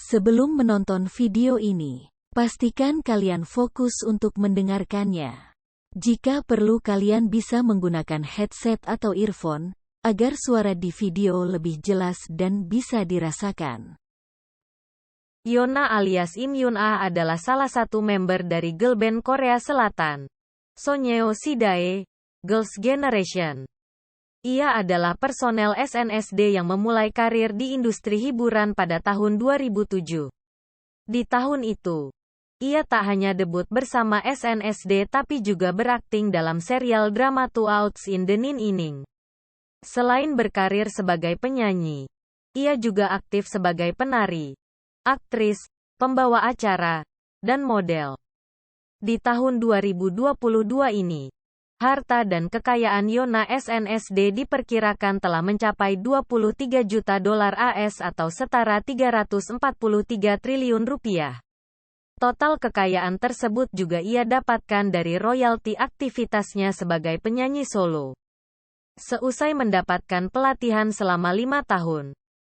Sebelum menonton video ini, pastikan kalian fokus untuk mendengarkannya. Jika perlu kalian bisa menggunakan headset atau earphone, agar suara di video lebih jelas dan bisa dirasakan. Yona alias Im Yoon-ah adalah salah satu member dari girl band Korea Selatan, Sonyeon Sidae, Girls' Generation. Ia adalah personel SNSD yang memulai karir di industri hiburan pada tahun 2007. Di tahun itu, ia tak hanya debut bersama SNSD tapi juga berakting dalam serial drama Two Outs in the Ninth. Selain berkarir sebagai penyanyi, ia juga aktif sebagai penari, aktris, pembawa acara, dan model. Di tahun 2022 ini, harta dan kekayaan Yona SNSD diperkirakan telah mencapai 23 juta dolar AS atau setara 343 triliun rupiah. Total kekayaan tersebut juga ia dapatkan dari royalti aktivitasnya sebagai penyanyi solo. Seusai mendapatkan pelatihan selama 5 tahun,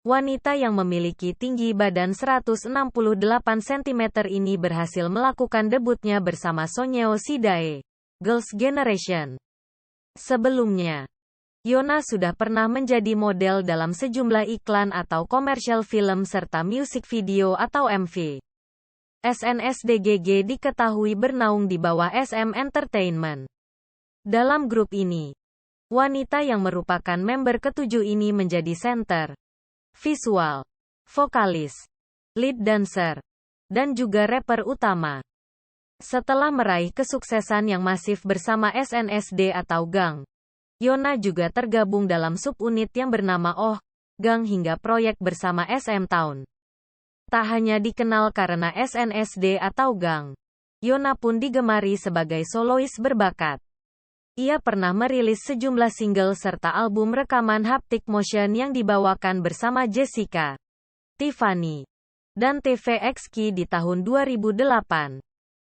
wanita yang memiliki tinggi badan 168 cm ini berhasil melakukan debutnya bersama Sonyeon Sidae, Girls' Generation. Sebelumnya, Yona sudah pernah menjadi model dalam sejumlah iklan atau komersial film serta musik video atau MV. SNSD diketahui bernaung di bawah SM Entertainment. Dalam grup ini, wanita yang merupakan member ketujuh ini menjadi center, visual, vokalis, lead dancer, dan juga rapper utama. Setelah meraih kesuksesan yang masif bersama SNSD atau Gang, Yona juga tergabung dalam subunit yang bernama Oh, Gang hingga proyek bersama SM Town. Tak hanya dikenal karena SNSD atau Gang, Yona pun digemari sebagai solois berbakat. Ia pernah merilis sejumlah single serta album rekaman haptic motion yang dibawakan bersama Jessica, Tiffany, dan TVXQ di tahun 2008.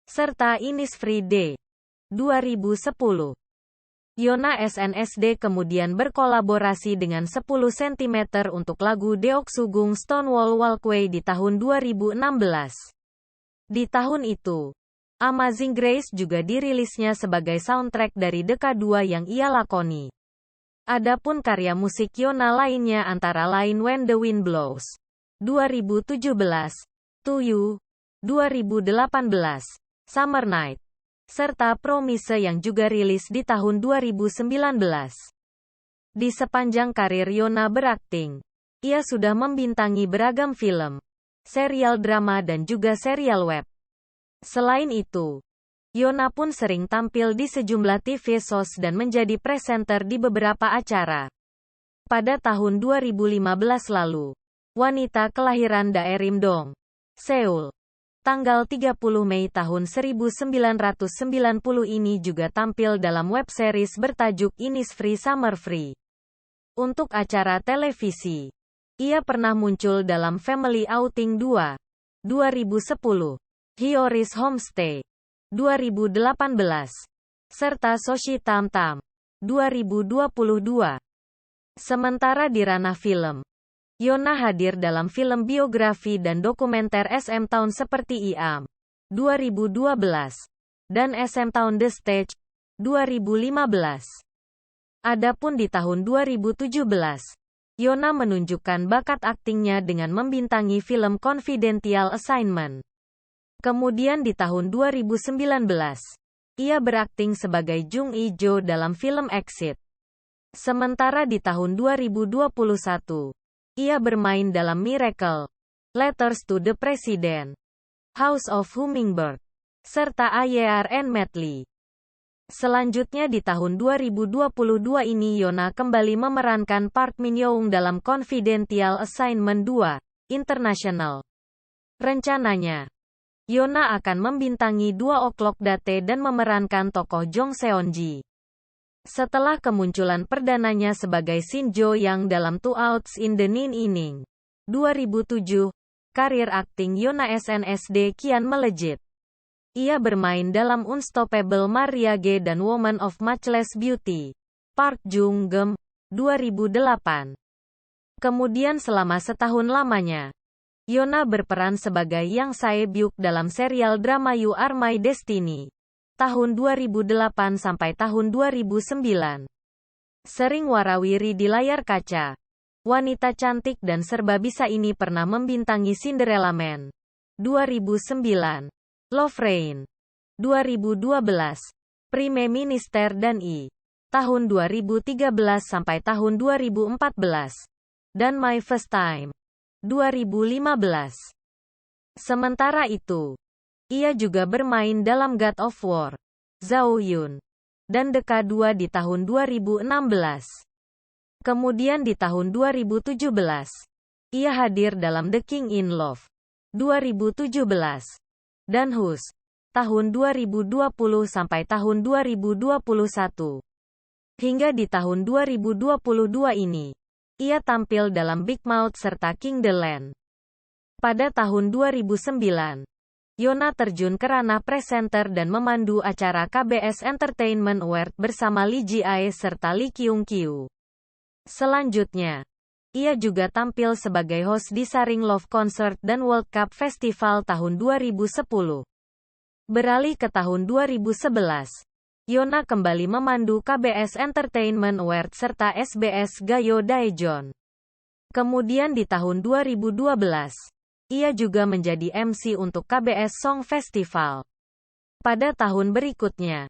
Serta Innisfree D. 2010. Yona SNSD kemudian berkolaborasi dengan 10 cm untuk lagu Deoksugung Stonewall Walkway di tahun 2016. Di tahun itu, Amazing Grace juga dirilisnya sebagai soundtrack dari The K2 yang ia lakoni. Adapun karya musik Yona lainnya antara lain When the Wind Blows 2017, To You 2018, Summer Night, serta Promise yang juga rilis di tahun 2019. Di sepanjang karir Yona berakting, ia sudah membintangi beragam film, serial drama dan juga serial web. Selain itu, Yona pun sering tampil di sejumlah TV shows dan menjadi presenter di beberapa acara. Pada tahun 2015 lalu, wanita kelahiran Daerim-dong, Seoul, tanggal 30 Mei tahun 1990 ini juga tampil dalam web series bertajuk Innisfree Summer Free. Untuk acara televisi, ia pernah muncul dalam Family Outing 2, 2010, Hyoris Homestay, 2018, serta Soshi Tam Tam, 2022. Sementara di ranah film, Yona hadir dalam film biografi dan dokumenter SM Town seperti IAM 2012 dan SM Town The Stage 2015. Adapun di tahun 2017, Yona menunjukkan bakat aktingnya dengan membintangi film Confidential Assignment. Kemudian di tahun 2019, ia berakting sebagai Jung Ijo dalam film Exit. Sementara di tahun 2021, ia bermain dalam Miracle, Letters to the President, House of Hummingbird, serta AYRN Medley. Selanjutnya di tahun 2022 ini Yona kembali memerankan Park Min Young dalam Confidential Assignment 2, International. Rencananya, Yona akan membintangi 2 O'Clock Date dan memerankan tokoh Jong Seon-ji. Setelah kemunculan perdananya sebagai Shin Jo-young dalam Two Outs in the Ninth 2007, karir akting Yona SNSD kian melejit. Ia bermain dalam Unstoppable Mariage dan Woman of Matchless Beauty, Park Jung-geum, 2008. Kemudian selama setahun lamanya, Yona berperan sebagai Yang Sae-byuk dalam serial drama You Are My Destiny tahun 2008 sampai tahun 2009. Sering warawiri di layar kaca. Wanita cantik dan serba bisa ini pernah membintangi Cinderella Man 2009, Love Rain 2012, Prime Minister dan I tahun 2013 sampai tahun 2014, dan My First Time 2015. Sementara itu, ia juga bermain dalam God of War, Zhao Yun, dan The K2 di tahun 2016. Kemudian di tahun 2017, ia hadir dalam The King in Love 2017 dan Hush tahun 2020 sampai tahun 2021. Hingga di tahun 2022 ini, ia tampil dalam Big Mouth serta King the Land. Pada tahun 2009, Yona terjun ke ranah presenter dan memandu acara KBS Entertainment Award bersama Lee Ji-ae serta Lee Kyung-kyu. Selanjutnya, ia juga tampil sebagai host di Saring Love Concert dan World Cup Festival tahun 2010. Beralih ke tahun 2011, Yona kembali memandu KBS Entertainment Award serta SBS Gayo Daejeon. Kemudian di tahun 2012, ia juga menjadi MC untuk KBS Song Festival. Pada tahun berikutnya,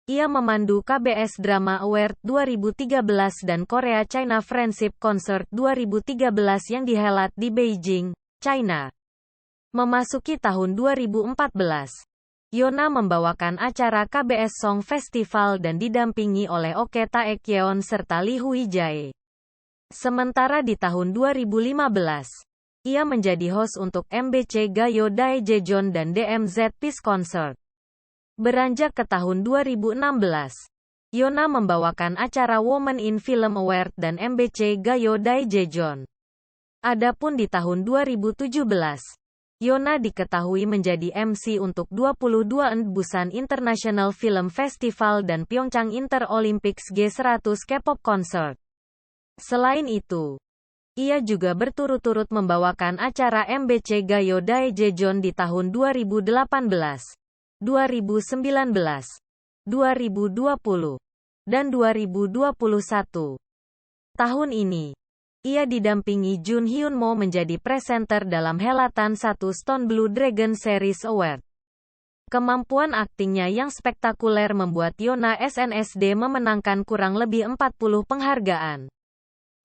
ia memandu KBS Drama Award 2013 dan Korea China Friendship Concert 2013 yang dihelat di Beijing, China. Memasuki tahun 2014, Yona membawakan acara KBS Song Festival dan didampingi oleh Oke Taekyeon serta Lee Hui Jae. Sementara di tahun 2015, ia menjadi host untuk MBC Gayo Daejeon dan DMZ Peace Concert. Beranjak ke tahun 2016, Yona membawakan acara Women in Film Award dan MBC Gayo Daejeon. Adapun di tahun 2017, Yona diketahui menjadi MC untuk 22 Busan International Film Festival dan Pyeongchang Inter Olympics G100 K-pop Concert. Selain itu, ia juga berturut-turut membawakan acara MBC Gayo Daejeon di tahun 2018, 2019, 2020, dan 2021. Tahun ini, ia didampingi Jun Hyun Mo menjadi presenter dalam helatan 1 Stone Blue Dragon Series Award. Kemampuan aktingnya yang spektakuler membuat Yona SNSD memenangkan kurang lebih 40 penghargaan.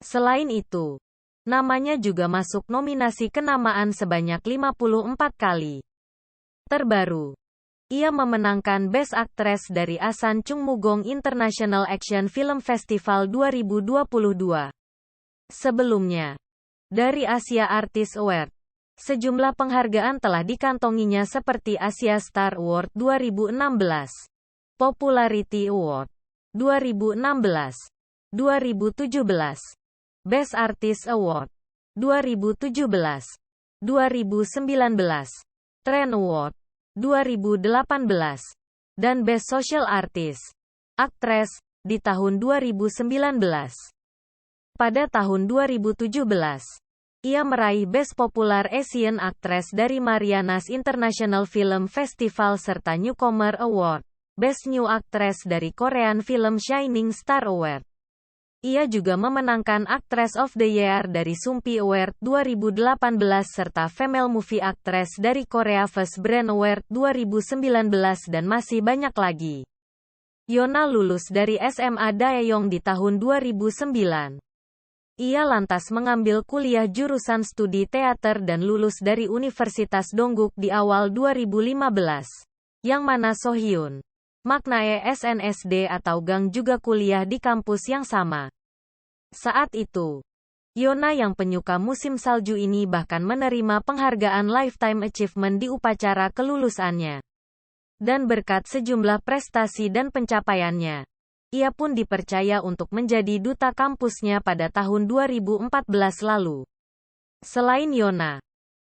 Selain itu, namanya juga masuk nominasi kenamaan sebanyak 54 kali. Terbaru, ia memenangkan Best Actress dari Asan Chung Mugong International Action Film Festival 2022. Sebelumnya, dari Asia Artist Award, sejumlah penghargaan telah dikantonginya seperti Asia Star Award 2016, Popularity Award 2016, 2017, Best Artist Award 2017, 2019, Trend Award 2018, dan Best Social Artist Actress di tahun 2019. Pada tahun 2017, ia meraih Best Popular Asian Actress dari Marianas International Film Festival serta Newcomer Award, Best New Actress dari Korean Film Shining Star Award. Ia juga memenangkan Actress of the Year dari Sumpi Award 2018 serta Female Movie Actress dari Korea First Brand Award 2019 dan masih banyak lagi. Yona lulus dari SMA Daejeon di tahun 2009. Ia lantas mengambil kuliah jurusan studi teater dan lulus dari Universitas Dongguk di awal 2015. Yang mana Sohyun, Maknae SNSD atau Gang juga kuliah di kampus yang sama. Saat itu, Yona yang penyuka musim salju ini bahkan menerima penghargaan Lifetime Achievement di upacara kelulusannya. Dan berkat sejumlah prestasi dan pencapaiannya, ia pun dipercaya untuk menjadi duta kampusnya pada tahun 2014 lalu. Selain Yona,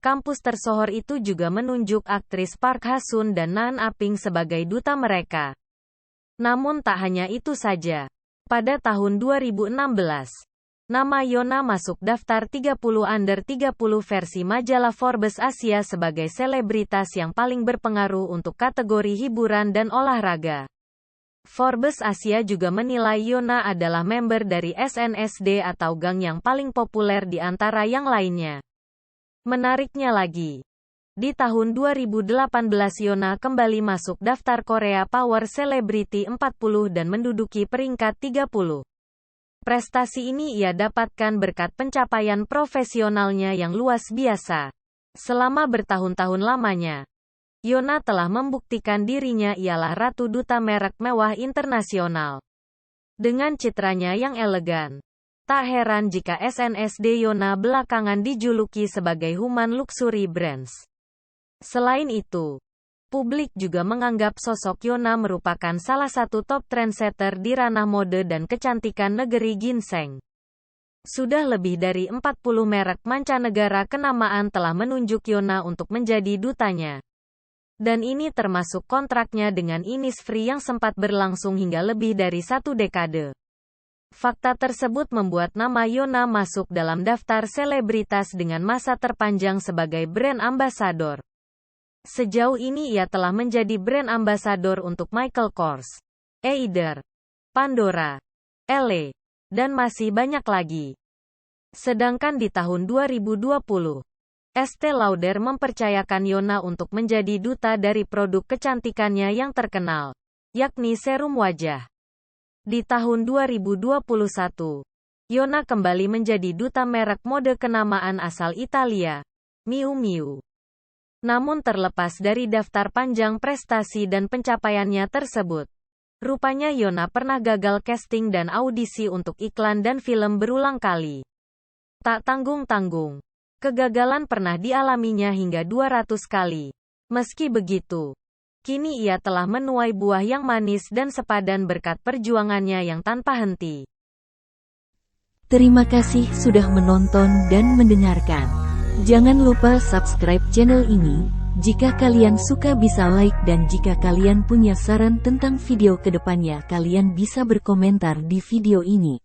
kampus tersohor itu juga menunjuk aktris Park Ha-sun dan Nan A-ping sebagai duta mereka. Namun tak hanya itu saja. Pada tahun 2016, Nama Yoona masuk daftar 30 Under 30 versi majalah Forbes Asia sebagai selebritas yang paling berpengaruh untuk kategori hiburan dan olahraga. Forbes Asia juga menilai Yoona adalah member dari SNSD atau gang yang paling populer di antara yang lainnya. Menariknya lagi, di tahun 2018 Yoona kembali masuk daftar Korea Power Celebrity 40 dan menduduki peringkat 30. Prestasi ini ia dapatkan berkat pencapaian profesionalnya yang luas biasa. Selama bertahun-tahun lamanya, Yoona telah membuktikan dirinya ialah ratu duta merek mewah internasional. Dengan citranya yang elegan, tak heran jika SNSD Yoona belakangan dijuluki sebagai Human Luxury Brands. Selain itu, publik juga menganggap sosok Yoona merupakan salah satu top trendsetter di ranah mode dan kecantikan negeri ginseng. Sudah lebih dari 40 merek mancanegara kenamaan telah menunjuk Yoona untuk menjadi dutanya. Dan ini termasuk kontraknya dengan Innisfree yang sempat berlangsung hingga lebih dari 1 dekade. Fakta tersebut membuat nama Yoona masuk dalam daftar selebritas dengan masa terpanjang sebagai brand ambassador. Sejauh ini ia telah menjadi brand ambassador untuk Michael Kors, Eider, Pandora, Elle, dan masih banyak lagi. Sedangkan di tahun 2020, Estée Lauder mempercayakan Yoona untuk menjadi duta dari produk kecantikannya yang terkenal, yakni serum wajah. Di tahun 2021, Yoona kembali menjadi duta merek mode kenamaan asal Italia, Miu Miu. Namun terlepas dari daftar panjang prestasi dan pencapaiannya tersebut, rupanya Yoona pernah gagal casting dan audisi untuk iklan dan film berulang kali. Tak tanggung-tanggung, kegagalan pernah dialaminya hingga 200 kali. Meski begitu, kini ia telah menuai buah yang manis dan sepadan berkat perjuangannya yang tanpa henti. Terima kasih sudah menonton dan mendengarkan. Jangan lupa subscribe channel ini. Jika kalian suka bisa like dan jika kalian punya saran tentang video kedepannya kalian bisa berkomentar di video ini.